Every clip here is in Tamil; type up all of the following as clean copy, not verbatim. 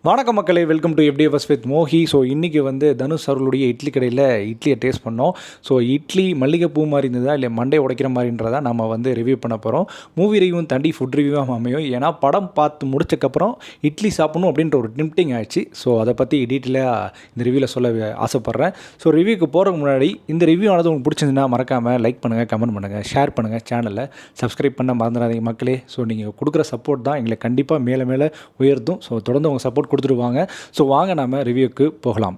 வணக்கம் மக்களே, welcome to FDFS with Mohi. So இன்றைக்கி தனுஷ் அவர்களுடைய இட்லி கடையில் இட்லியை டேஸ்ட் பண்ணோம். ஸோ இட்லி மல்லிகைப்பூ மாதிரி இருந்ததா இல்லை மண்டை உடைக்கிற மாதிரின்றதா நம்ம ரிவ்யூ பண்ண போகிறோம். மூவி ரிவ்யூவும் தாண்டி ஃபுட் ரிவ்யூவாக அமையும். ஏன்னா படம் பார்த்து முடிச்சக்கப்புறம் இட்லி சாப்பிடணும் அப்படின்ற ஒரு டிம்டிங் ஆயிடுச்சு. ஸோ அதை பற்றி டீட்டெயிலாக இந்த ரிவ்யூவில் சொல்ல ஆசைப்பட்றேன். ஸோ ரிவ்யூக்கு போகிறதுக்கு முன்னாடி இந்த ரிவ்யூ ஆனது உங்களுக்கு பிடிச்சிருந்தா மறக்காமல் லைக் பண்ணுங்கள், கமெண்ட் பண்ணுங்கள், ஷேர் பண்ணுங்கள், சேனலில் சப்ஸ்கிரைப் பண்ண மறந்துடாதீங்க மக்களே. ஸோ நீங்கள் கொடுக்குற சப்போர்ட் தான் எங்களை கண்டிப்பாக மேலே மேலே உயர்த்தும். ஸோ தொடர்ந்து உங்கள் சப்போர்ட் கொடுத்துருவாங்க. ஸோ வாங்க நாம ரிவ்யூக்கு போகலாம்.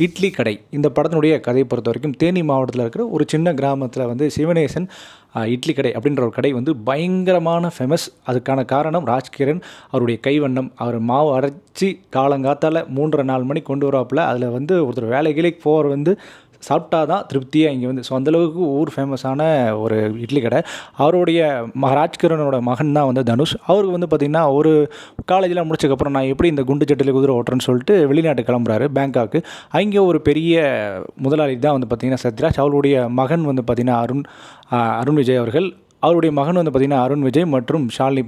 இட்லி கடை இந்த படத்தினுடைய கதையை பொறுத்த வரைக்கும் தேனி மாவட்டத்தில் இருக்கிற ஒரு சின்ன கிராமத்தில் சிவனேசன் இட்லி கடை அப்படின்ற ஒரு கடை பயங்கரமான ஃபேமஸ். அதுக்கான காரணம் ராஜ்கிரண் அவருடைய கைவண்ணம். அவர் மாவு அரைச்சி காலங்காத்தால் 3:30-4 மணிக்கு கொண்டு வராப்பில் அதில் ஒருத்தர் வேலைகளுக்கு போகிற சாப்பிட்டா தான் திருப்தியாக இங்கே ஸோ அந்தளவுக்கு ஊர் ஃபேமஸான ஒரு இட்லி கடை. அவருடைய ராஜ்கிரனோட மகன் தான் தனுஷ். அவருக்கு பார்த்திங்கன்னா ஒரு காலேஜில் முடிச்சதுக்கப்புறம் நான் எப்படி இந்த குண்டு சட்டியில் குதிரை ஓட்டுறேன்னு சொல்லிட்டு வெளிநாட்டு கிளம்புறாரு பேங்காக்கு. அங்கே ஒரு பெரிய முதலாளி தான் பார்த்திங்கன்னா சத்யராஜ். அவருடைய மகன் பார்த்திங்கன்னா அருண் விஜய் அவர்கள். அவருடைய மகன் பார்த்திங்கன்னா அருண் விஜய் மற்றும் ஷாலினி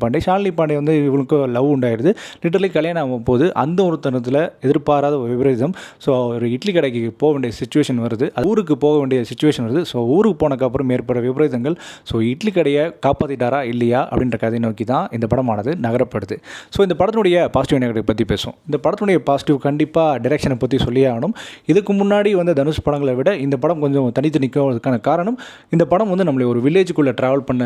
பாண்டே இவங்களுக்கு லவ் உண்டாயிருது. லிட்டரலி கல்யாணம் ஆகும் போது அந்த ஒரு தருணத்தில் எதிர்பாராத ஒரு விபரீதம். ஸோ ஒரு இட்லி கடைக்கு போக வேண்டிய சுச்சுவேஷன் வருது, ஊருக்கு போக வேண்டிய சுச்சுவேஷன் வருது. ஸோ ஊருக்கு போனதுக்கப்புறம் ஏற்படுற விபரீதங்கள். ஸோ இட்லி கடையை காப்பாற்றிட்டாரா இல்லையா அப்படின்ற கதையை நோக்கி தான் இந்த படமானது நகரப்படுது. ஸோ இந்த படத்தினுடைய பாசிட்டிவ் நெகட்டிவ் பற்றி பேசும். இந்த படத்தினுடைய பாசிட்டிவ் கண்டிப்பாக டைரக்ஷனை பற்றி சொல்லியே ஆகணும். இதுக்கு முன்னாடி தனுஷ் படங்களை விட இந்த படம் கொஞ்சம் தனித்து நிற்கிறதுக்கான காரணம் இந்த படம் நம்மளை ஒரு வில்லேஜுக்குள்ளே ட்ராவல் பண்ண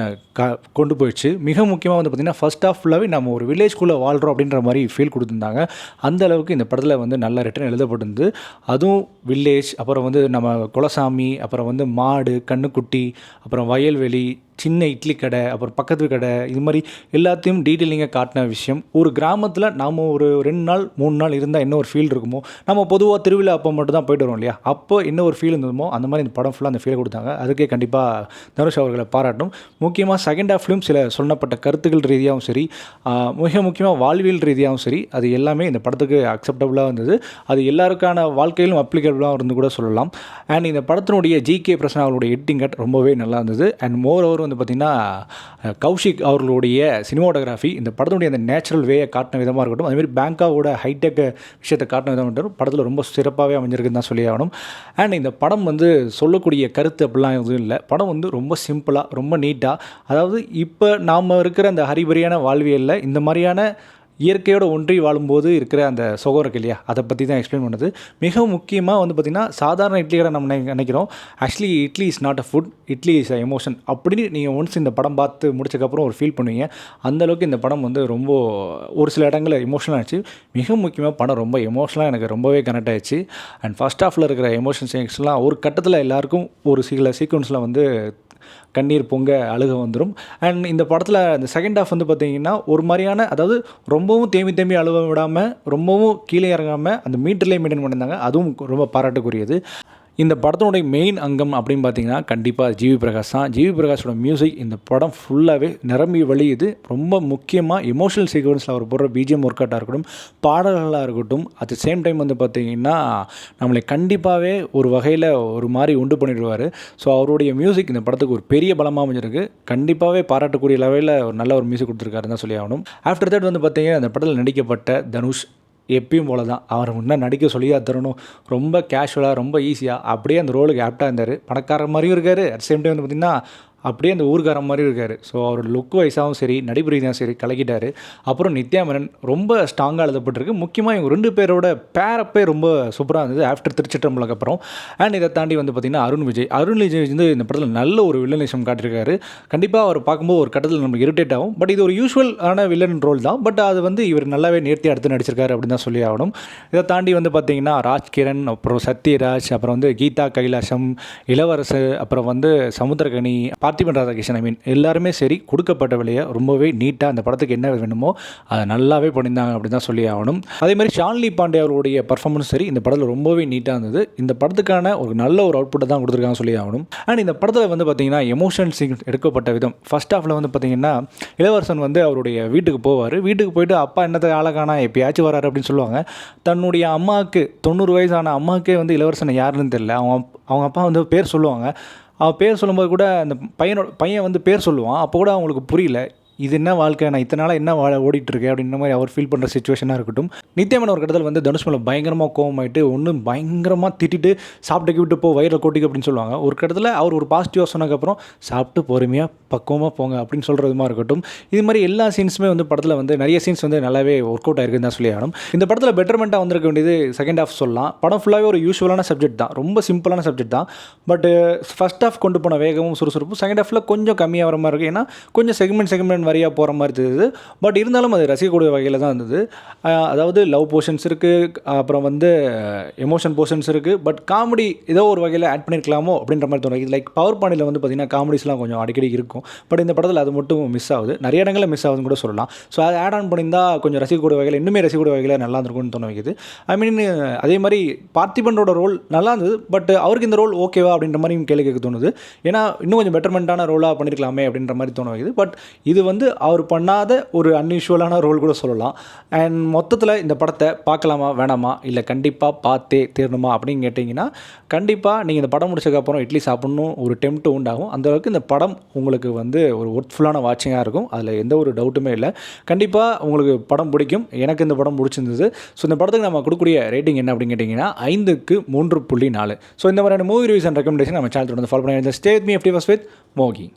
கொண்டு போயிடுச்சு. மிக முக்கியமாக பார்த்திங்கன்னா ஃபர்ஸ்ட் ஆஃப் ஃபுல்லாகவே நம்ம ஒரு வில்லேஜ்குள்ளே வாழ்கிறோம் அப்படின்ற மாதிரி ஃபீல் கொடுத்துருந்தாங்க. அந்த அளவுக்கு இந்த படத்தில் நல்ல ரிட்டன் எழுதப்பட்டிருந்து. அதுவும் வில்லேஜ், அப்புறம் நம்ம குலசாமி, அப்புறம் மாடு, கண்ணுக்குட்டி, அப்புறம் வயல்வெளி, சின்ன இட்லி கடை, அப்புறம் பக்கத்து கடை, இது மாதிரி எல்லாத்தையும் டீட்டெயிலிங்காக காட்டின விஷயம். ஒரு கிராமத்தில் நாம் ஒரு 2 நாள் 3 நாள் இருந்தால் என்ன ஒரு ஃபீல் இருக்குமோ, நம்ம பொதுவாக திருவிழா அப்போ மட்டும் தான் போய்ட்டு வரோம் இல்லையா, அப்போ என்ன ஒரு ஃபீல் இருந்ததுமோ அந்த மாதிரி இந்த படம் ஃபுல்லாக அந்த ஃபீல் கொடுத்தாங்க. அதுக்கே கண்டிப்பாக தனுஷ் அவர்களை பாராட்டும். முக்கியமாக செகண்ட் ஹாஃப்லையும் சில சொல்லப்பட்ட கருத்துக்கள் ரீதியாகவும் சரி, மிக முக்கியமாக வாழ்வியல் ரீதியாகவும் சரி, அது எல்லாமே இந்த படத்துக்கு அக்செப்டபுளாக இருந்தது. அது எல்லாருக்கான வாழ்க்கையிலும் அப்ளிகபிளாக இருந்து கூட சொல்லலாம். அண்ட் இந்த படத்தினுடைய ஜிகே பிரசன்னா அவருடைய எடிட்டிங் கட் ரொம்பவே நல்லா இருந்தது. அண்ட் மோர் ஓவர் பார்த்திங்கன்னா கௌஷிக் அவர்களுடைய சினிமாட்டோகிராஃபி இந்த படத்துடைய அந்த நேச்சுரல் வேயை காட்டின விதமாக இருக்கட்டும், அதுமாதிரி பேங்காவோட ஹைடெக் விஷயத்தை காட்டின விதமாக இருக்கட்டும், படத்தில் ரொம்ப சிறப்பாகவே அமைஞ்சிருக்குன்னு தான் சொல்லி ஆகணும். அண்ட் இந்த படம் சொல்லக்கூடிய கருத்து அப்படிலாம் எதுவும் இல்லை. படம் ரொம்ப சிம்பிளாக, ரொம்ப நீட்டாக, அதாவது இப்போ நாம் இருக்கிற அந்த ஹரிபரியான வாழ்வியலில் இந்த மாதிரியான இயற்கையோடு ஒன்றி வாழும்போது இருக்கிற அந்த சுகம் இருக்கு இல்லையா, அதை பற்றி தான் எக்ஸ்பிளைன் பண்ணுது. மிக முக்கியமாக பார்த்திங்கன்னா சாதாரண இட்லி கடை நம்ம நினைக்கிறோம். Actually idli is not a food, idli is a emotion அப்படின்னு நீங்கள் ஒன்ஸ் இந்த படம் பார்த்து முடிச்சக்கப்புறம் ஒரு ஃபீல் பண்ணுவீங்க. அந்தளவுக்கு இந்த படம் ரொம்ப ஒரு சில இடங்களில் எமோஷனல் ஆகிடுச்சு. மிக முக்கியமாக படம் ரொம்ப எமோஷனலாக எனக்கு ரொம்பவே கனெக்ட் ஆகிடுச்சு. அண்ட் ஃபர்ஸ்ட் ஹாஃபில் இருக்கிற எமோஷன் சீக்வன்ஸ்லாம் ஒரு கட்டத்தில் எல்லாருக்கும் ஒரு சில சீக்வன்ஸில் கண்ணீர் பொங்க அழுக வந்துடும். அண்ட் இந்த படத்தில் இந்த செகண்ட் ஹாஃப் பார்த்திங்கன்னா ஒரு மாதிரியான, அதாவது ரொம்பவும் தேம்பி அழுக விடாமல், ரொம்பவும் கீழே இறங்காமல் அந்த மீட்டர்லேயே மெயின்டைன் பண்ணியிருந்தாங்க. அதுவும் ரொம்ப பாராட்டுக்குரியது. இந்த படத்தினுடைய மெயின் அங்கம் அப்படின்னு பார்த்தீங்கன்னா கண்டிப்பாக ஜிவி பிரகாஷ் தான். ஜிவி பிரகாஷோட மியூசிக் இந்த படம் ஃபுல்லாகவே நிரம்பி வழியுது. ரொம்ப முக்கியமாக எமோஷனல் சீக்வன்ஸில் அவர் போடுற பிஜிஎம் ஒர்க் அவுட்டாக இருக்கட்டும், பாடல்களாக இருக்கட்டும், அட் த சேம் டைம் பார்த்திங்கன்னா நம்மளை கண்டிப்பாகவே ஒரு வகையில் ஒரு மாதிரி உண்டு பண்ணிடுவார். ஸோ அவருடைய மியூசிக் இந்த படத்துக்கு ஒரு பெரிய பலமாக அமைஞ்சிருக்கு. கண்டிப்பாகவே பாராட்டக்கூடிய லெவலில் ஒரு நல்ல ஒரு மியூசிக் கொடுத்துருக்காருன்னு தான் சொல்லி ஆகணும். ஆஃப்டர் தட் பார்த்திங்கன்னா அந்த படத்தில் நடிக்கப்பட்ட தனுஷ் எப்பயும் போல தான். அவர் முன்னே நடிக்க சொல்லியாக தரணும், ரொம்ப கேஷுவலாக, ரொம்ப ஈஸியாக அப்படியே அந்த ரோலுக்கு ஆப்டாக இருந்தார். பணக்காரர் மாதிரியும் இருக்கார், அட் சேம் டைம் பார்த்திங்கன்னா அப்படியே அந்த ஊர்காரம் மாதிரி இருக்கார். ஸோ அவரோட லுக் வைஸாகவும் சரி, நடிப்பு ரீதியாகவும் சரி கலக்கிட்டார். அப்புறம் நித்யா மேனன் ரொம்ப ஸ்ட்ராங்காக எழுதப்பட்டிருக்கு. முக்கியமாக இவங்க 2 பேரோட பேரப்பே ரொம்ப சூப்பராக இருந்தது ஆஃப்டர் திருச்சிற்றம்பலக்கு அப்புறம். அண்ட் இதை தாண்டி பார்த்திங்கன்னா அருண் விஜய் இந்த படத்தில் நல்ல ஒரு வில்லனிசம் காட்டியிருக்காரு. கண்டிப்பாக அவர் பார்க்கும்போது ஒரு கட்டத்தில் நமக்கு இரிட்டேட் ஆகும். பட் இது ஒரு யூஸ்வலான வில்லன் ரோல் தான். பட் அது இவர் நல்லாவே நேர்த்தி அடுத்து நடிச்சிருக்காரு அப்படின்னு தான் சொல்லி ஆகணும். இதை தாண்டி பார்த்திங்கன்னா ராஜ்கிரண், அப்புறம் சத்யராஜ், அப்புறம் கீதா கைலாசம், இளவரசு, அப்புறம் சமுத்திரகனி, பார்த்திபன் ராதாகிருஷ்ணன், எல்லாருமே சரி கொடுக்கப்பட்ட விலையை ரொம்பவே நீட்டாக அந்த படத்துக்கு என்ன வேணுமோ அதை நல்லாவே பண்ணியிருந்தாங்க அப்படின்னு தான் சொல்லி ஆகணும். அதேமாதிரி ஷாலினி பாண்டே அவருடைய பர்ஃபார்மன்ஸ் சரி இந்த படத்தில் ரொம்பவே நீட்டாக இருந்தது. இந்த படத்துக்கான ஒரு நல்ல ஒரு அவுட்புட்டை தான் கொடுத்துருக்காங்க சொல்லி ஆகணும். அண்ட் இந்த படத்தில் பார்த்திங்கன்னா எமோஷனல் சீன்ஸ் எடுக்கப்பட்ட விதம் ஃபர்ஸ்ட் ஹாஃபில் பார்த்திங்கன்னா இளவரசன் அவருடைய வீட்டுக்கு போவார். வீட்டுக்கு போயிட்டு அப்பா என்னத்தை ஆளக்கானா எப்பயாச்சும் வராரு அப்படின்னு சொல்லுவாங்க. தன்னுடைய அம்மாவுக்கு 90 வயசான அம்மாவுக்கே இளவரசனை யாருன்னு தெரியல. அவங்க அப்பா பேர் சொல்லுவாங்க. அவன் பேர் சொல்லும்போது கூட அந்த பையன் வந்து பேர் சொல்லுவான். அப்போ கூட அவங்களுக்கு புரியல. இது என்ன வாழ்க்கை, நான் இத்தனை நாளாக என்ன ஓடிட்டுருக்கேன் அப்படின்ற மாதிரி அவர் ஃபீல் பண்ணுற சிச்சுவேஷனாக இருக்கட்டும். நித்யாமன் ஒரு கட்டத்தில் வந்து தனுஷ் மேலே பயங்கரமாக கோவமாயிட்டு ஒன்று பயங்கரமாக திட்டிட்டு சாப்பிட்டு விட்டு போ வயிறில் கொட்டிக்கு அப்படின்னு சொல்லுவாங்க. ஒரு கட்டத்தில் அவர் ஒரு பாசிட்டிவாக சொன்னதுக்கப்புறம் சாப்பிட்டு பொறுமையாக பக்குவமாக போங்க அப்படின்னு சொல்கிறதுமா இருக்கட்டும். இது மாதிரி எல்லா சீன்ஸுமே வந்து படத்தில் வந்து நிறைய சீன்ஸ் வந்து நல்லாவே ஒர்க் அவுட் ஆயிருக்குன்னு தான் சொல்லி ஆகணும். இந்த படத்தில் பெட்டர்மெண்ட்டாக வந்திருக்க வேண்டியது செகண்ட் ஹாஃப் சொல்லலாம். படம் ஃபுல்லாகவே ஒரு யூஸ்வலான சப்ஜெக்ட் தான், ரொம்ப சிம்பிளான சப்ஜெக்ட் தான். பட் ஃபஸ்ட் ஹாஃப் கொண்டு போன வேகமும் சுறுசுறுப்பும் செகண்ட் ஹாஃபில் கொஞ்சம் கம்மியாக வர மாதிரி இருக்குது. ஏன்னா கொஞ்சம் செக்மெண்ட் வரியாக போகிற மாதிரி இருந்தது. பட் இருந்தாலும் அது ரசிக்கக்கூடிய வகையில் தான் இருந்தது. அதாவது லவ் போர்ஷன்ஸ் இருக்குது, அப்புறம் வந்து எமோஷன் போர்ஷன்ஸ் இருக்குது. பட் காமெடி ஏதோ ஒரு வகையில் ஆட் பண்ணியிருக்கலாமோ அப்படின்ற மாதிரி தோணுது. லைக் பவர் பாண்டியில் வந்து பார்த்திங்கன்னா காமெடிஸ்லாம் கொஞ்சம் அடிக்கடி இருக்கும். பட் இந்த படத்தில் அது மட்டும் மிஸ் ஆகுது, நிறைய இடங்களில் மிஸ் ஆகுதுன்னு கூட சொல்லலாம். ஸோ அதை ஆட் ஆன் பண்ணியிருந்தால் கொஞ்சம் ரசிக்கக்கூடிய வகையில், இன்னுமே ரசிக்கக்கூடிய வகையில் நல்லா இருந்திருக்கும்னு தோண வைக்குது. ஐ மீன் அதே மாதிரி பார்த்திபனோட ரோல் நல்லா இருந்தது. பட் அவருக்கு இந்த ரோல் ஓகேவா அப்படின்ற மாதிரி கேள்வி கேட்க தோணுது. ஏன்னா இன்னும் கொஞ்சம் பெட்டர்மெண்ட்டான ரோலாக பண்ணியிருக்கலாமே அப்படின்ற மாதிரி தோண வைக்குது. பட் இது வந்து அவர் பண்ணாத ஒரு அன்யூஷுவலான ரோல் கூட சொல்லலாம். அண்ட் மொத்தத்தில் இந்த படத்தை பார்க்கலாமா வேணாமா, இல்லை கண்டிப்பாக பார்த்தே தீரணுமா அப்படின்னு கேட்டிங்கன்னா, கண்டிப்பாக நீங்கள் இந்த படம் முடிச்சதுக்கப்புறம் இட்லி சாப்பிட்ணும் ஒரு டெம்ப்ட் உண்டாகும். அந்தளவுக்கு இந்த படம் உங்களுக்கு வந்து ஒரு ஒர்த்ஃபுல்லான வாட்சிங்காக இருக்கும், அதில் எந்த ஒரு டவுட்டுமே இல்லை. கண்டிப்பாக உங்களுக்கு படம் பிடிக்கும். எனக்கு இந்த படம் பிடிச்சிருந்தது. ஸோ இந்த படத்துக்கு நம்ம கொடுக்கக்கூடிய ரேட்டிங் என்ன அப்படின்னு கேட்டிங்கன்னா 5க்கு 3.4. ஸோ இந்த மாதிரியான மூவி ரிவ்யூஸ் அண்ட் ரெக்கமெண்டேஷன் நம்ம சேனல் தொடர்ந்து ஃபாலோ பண்ணி stay with me FT First with மோகி.